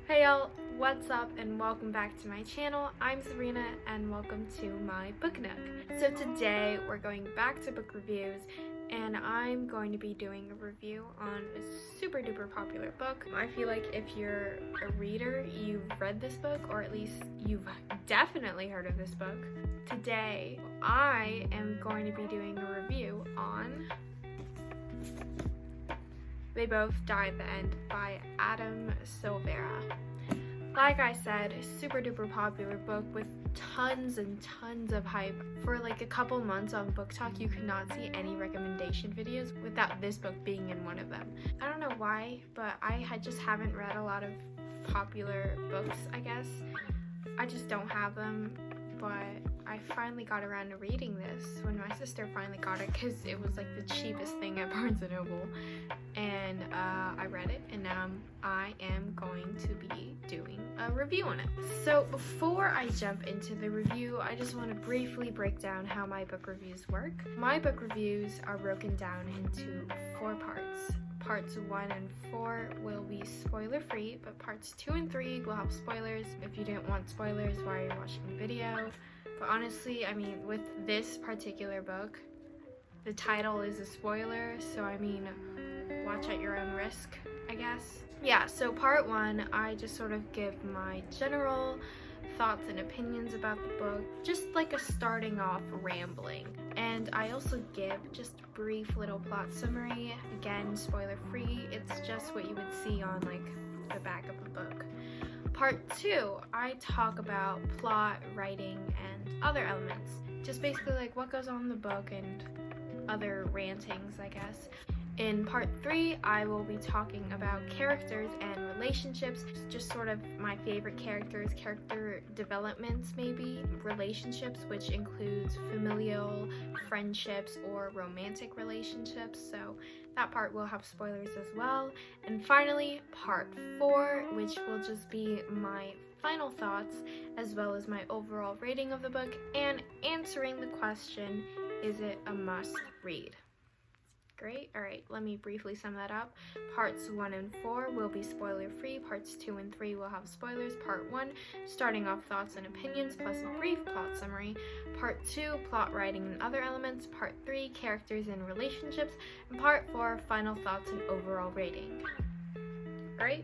Hey y'all, what's up and welcome back to my channel. I'm Sabrina and welcome to my book nook. So today we're going back to book reviews and I'm going to be doing a review on a super duper popular book. I feel like if you're a reader, you've read this book, or at least you've definitely heard of this book. Today I am going to be doing a review on They Both Die at the End by Silvera. Like I said, a super duper popular book with tons and tons of hype. For like a couple months on Book Talk, you could not see any recommendation videos without this book being in one of them. I don't know why, but I just haven't read a lot of popular books, I guess. I just don't have them, but I finally got around to reading this when my sister finally got it because it was like the cheapest thing at Barnes & Noble, and I read it, and now I am going to be doing a review on it. So before I jump into the review, I just want to briefly break down how my book reviews work. My book reviews are broken down into 4 parts. Parts 1 and 4 will be spoiler free, but parts 2 and 3 will have spoilers. If you didn't want spoilers while you're watching the video. But honestly, I mean, with this particular book, the title is a spoiler, so I mean, watch at your own risk, I guess. Yeah, so part 1, I just sort of give my general thoughts and opinions about the book, just like a starting off rambling. And I also give just a brief little plot summary. Again, spoiler free, it's just what you would see on like the back of the book. Part 2, I talk about plot, writing, and other elements. Just basically like what goes on in the book and other rantings, I guess. In part 3, I will be talking about characters and relationships, just sort of my favorite characters, character developments maybe, relationships, which includes familial, friendships, or romantic relationships, so that part will have spoilers as well. And finally, part 4, which will just be my final thoughts, as well as my overall rating of the book, and answering the question, is it a must read? Great. Alright, let me briefly sum that up. Parts 1 and 4 will be spoiler free. Parts 2 and 3 will have spoilers. Part 1, starting off thoughts and opinions plus a brief plot summary. Part 2, plot, writing, and other elements. Part 3, characters and relationships. And Part 4, final thoughts and overall rating. Alright?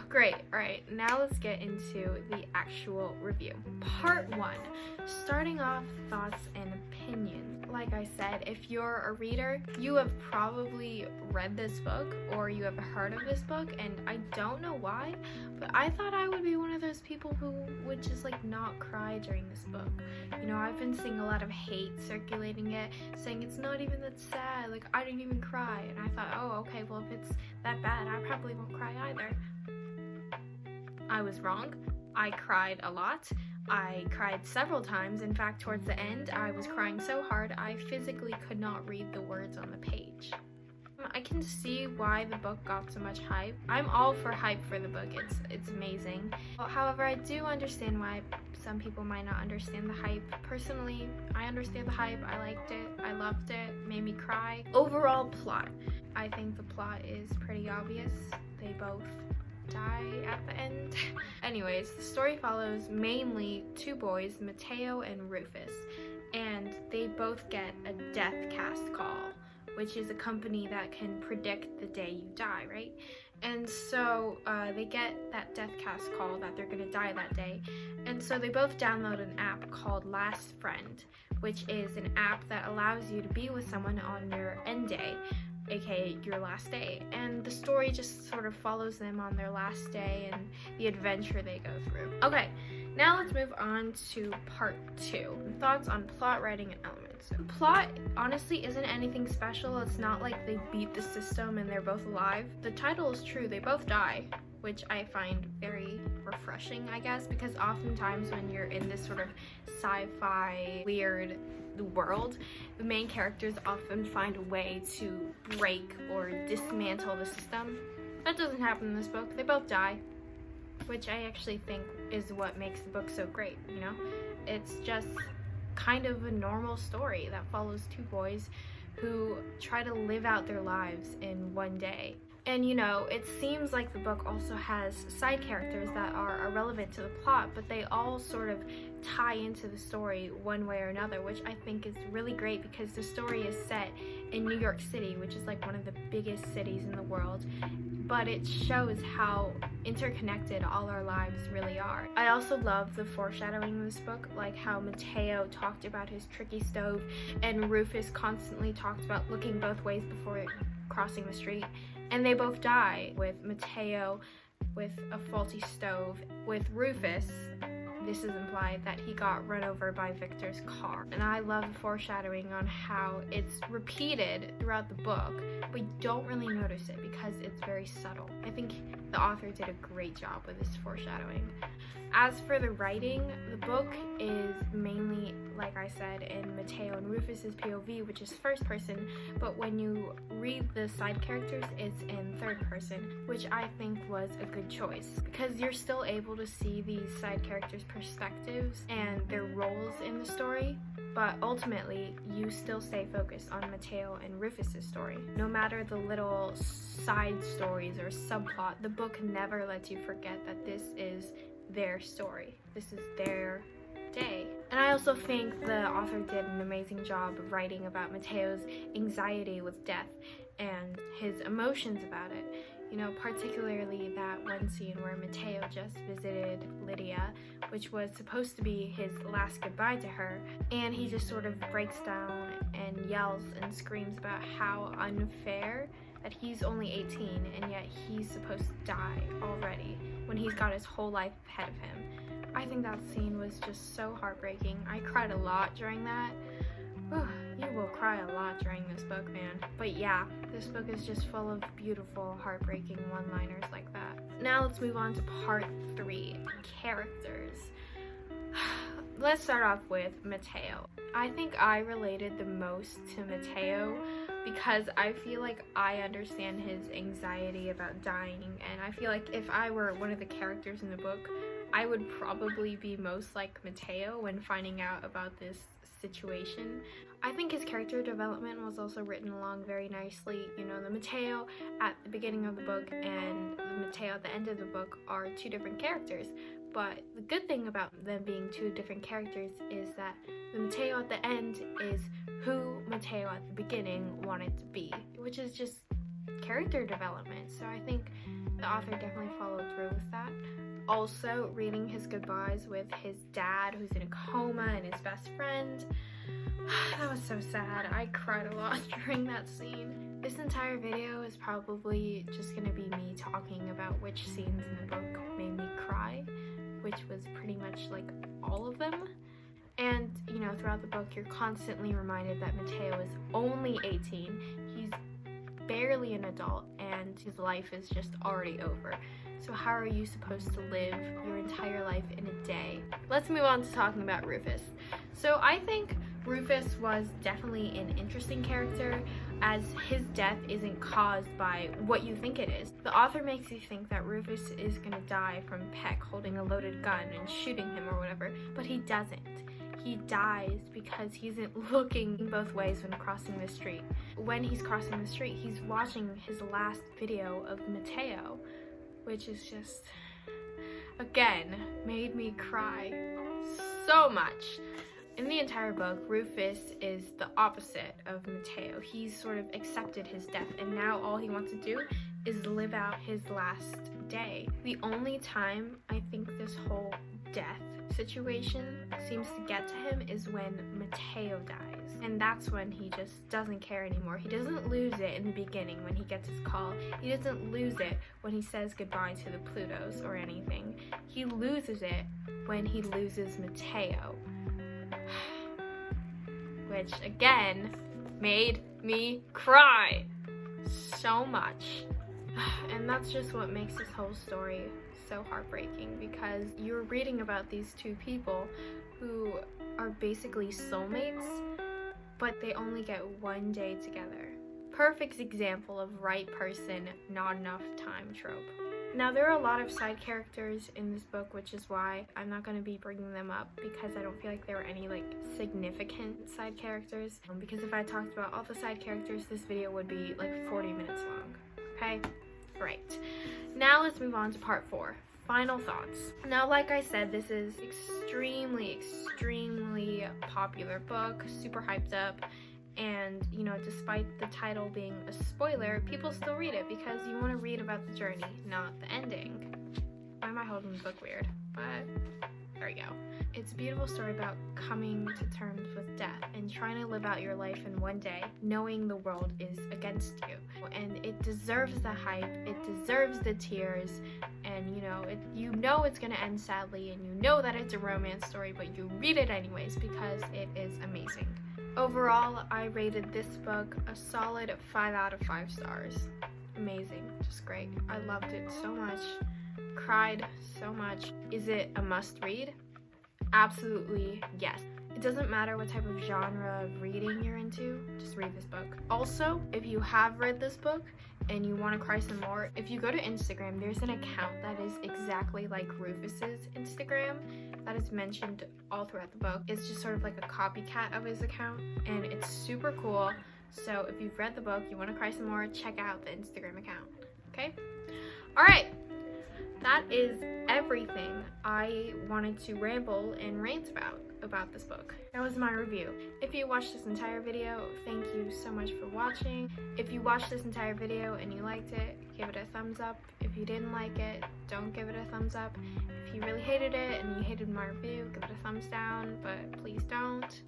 Great. Alright, now let's get into the actual review. Part 1, starting off thoughts and opinions. Like I said, if you're a reader, you have probably read this book or you have heard of this book, and I don't know why, but I thought I would be one of those people who would just like not cry during this book. You know, I've been seeing a lot of hate circulating it, saying it's not even that sad, like I didn't even cry, and I thought, oh okay, well if it's that bad, I probably won't cry either. I was wrong. I cried a lot. I cried several times. In fact, towards the end, I was crying so hard I physically could not read the words on the page. I can see why the book got so much hype. I'm all for hype for the book. It's amazing. However, I do understand why some people might not understand the hype. Personally, I understand the hype. I liked it. I loved it. Made me cry. Overall plot. I think the plot is pretty obvious. They both die at the end. Anyways, the story follows mainly 2 boys, Mateo and Rufus, and they both get a death cast call, which is a company that can predict the day you die, right? And so they get that death cast call that they're gonna die that day, and so they both download an app called Last Friend, which is an app that allows you to be with someone on your end day, aka your last day, and the story just sort of follows them on their last day and the adventure they go through. Okay, now let's move on to part 2, thoughts on plot, writing, and elements. The plot honestly isn't anything special. It's not like they beat the system and they're both alive. The title is true, they both die, which I find very refreshing, I guess, because oftentimes when you're in this sort of sci-fi weird world, the main characters often find a way to break or dismantle the system. That doesn't happen in this book. They both die, which I actually think is what makes the book so great, you know? It's just kind of a normal story that follows 2 boys who try to live out their lives in one day. And you know, it seems like the book also has side characters that are irrelevant to the plot, but they all sort of tie into the story one way or another, which I think is really great because the story is set in New York City, which is like one of the biggest cities in the world, but it shows how interconnected all our lives really are. I also love the foreshadowing in this book, like how Mateo talked about his tricky stove and Rufus constantly talked about looking both ways before crossing the street. And they both die, with Mateo with a faulty stove. With Rufus, this is implied that he got run over by Victor's car. And I love the foreshadowing on how it's repeated throughout the book, but you don't really notice it because it's very subtle. I think the author did a great job with this foreshadowing. As for the writing, the book is mainly, like I said, in Mateo and Rufus's POV, which is first person, but when you read the side characters, it's in third person, which I think was a good choice because you're still able to see these side characters' perspectives and their roles in the story, but ultimately you still stay focused on Mateo and Rufus's story. No matter the little side stories or subplot, the book never lets you forget that this is their story. This is their day. And I also think the author did an amazing job of writing about Mateo's anxiety with death and his emotions about it. You know, particularly that one scene where Mateo just visited Lydia, which was supposed to be his last goodbye to her, and he just sort of breaks down and yells and screams about how unfair that he's only 18 and yet he's supposed to die already when he's got his whole life ahead of him. I think that scene was just so heartbreaking. I cried a lot during that. You will cry a lot during this book, man. But yeah, this book is just full of beautiful, heartbreaking one-liners like that. Now let's move on to part 3, characters. Let's start off with Mateo. I think I related the most to Mateo because I feel like I understand his anxiety about dying, and I feel like if I were one of the characters in the book, I would probably be most like Mateo when finding out about this situation. I think his character development was also written along very nicely. You know, the Mateo at the beginning of the book and the Mateo at the end of the book are 2 different characters, but the good thing about them being 2 different characters is that the Mateo at the end is who Mateo at the beginning wanted to be, which is just character development. So I think the author definitely followed through with that. Also, reading his goodbyes with his dad who's in a coma and his best friend. That was so sad. I cried a lot during that scene. This entire video is probably just gonna be me talking about which scenes in the book made me cry, which was pretty much like all of them. And, you know, throughout the book, you're constantly reminded that Mateo is only 18. He's barely an adult and his life is just already over. So how are you supposed to live your entire life in a day? Let's move on to talking about Rufus. So I think Rufus was definitely an interesting character, as his death isn't caused by what you think it is. The author makes you think that Rufus is gonna die from Peck holding a loaded gun and shooting him or whatever, but he doesn't. He dies because he isn't looking both ways when crossing the street. When he's crossing the street, he's watching his last video of Mateo, which is just, again, made me cry so much. In the entire book, Rufus is the opposite of Mateo. He's sort of accepted his death, and now all he wants to do is live out his last day. The only time I think this whole death situation seems to get to him is when Mateo dies, and that's when he just doesn't care anymore. He doesn't lose it in the beginning when he gets his call. He doesn't lose it when he says goodbye to the Plutos or anything. He loses it when he loses Mateo, which again made me cry so much. And that's just what makes this whole story so heartbreaking, because you're reading about these 2 people who are basically soulmates, but they only get 1 day together. Perfect example of right person, not enough time trope. Now, there are a lot of side characters in this book, which is why I'm not going to be bringing them up, because I don't feel like there were any like significant side characters. Because if I talked about all the side characters, this video would be like 40 minutes long. Okay? Great. Now let's move on to part 4. Final thoughts. Now, like I said, this is extremely popular book, super hyped up, and you know, despite the title being a spoiler, people still read it because you want to read about the journey, not the ending. Why am I holding the book weird? But there we go. It's a beautiful story about coming to terms with death and trying to live out your life in one day, knowing the world is against you. And it deserves the hype, it deserves the tears, and you know it's gonna end sadly, and you know that it's a romance story, but you read it anyways because it is amazing. Overall, I rated this book a solid 5 out of 5 stars. Amazing, just great. I loved it so much, cried so much. Is it a must read? Absolutely yes. It doesn't matter what type of genre of reading you're into, just read this book. Also, if you have read this book and you want to cry some more, if you go to Instagram, there's an account that is exactly like Rufus's Instagram that is mentioned all throughout the book. It's just sort of like a copycat of his account, and it's super cool. So if you've read the book, you want to cry some more, check out the Instagram account, okay? All right. That is everything I wanted to ramble and rant about this book. That was my review. If you watched this entire video, thank you so much for watching. If you watched this entire video and you liked it, give it a thumbs up. If you didn't like it, don't give it a thumbs up. If you really hated it and you hated my review, give it a thumbs down, but please don't.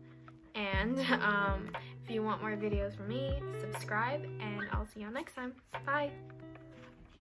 And if you want more videos from me, subscribe, and I'll see you all next time. Bye!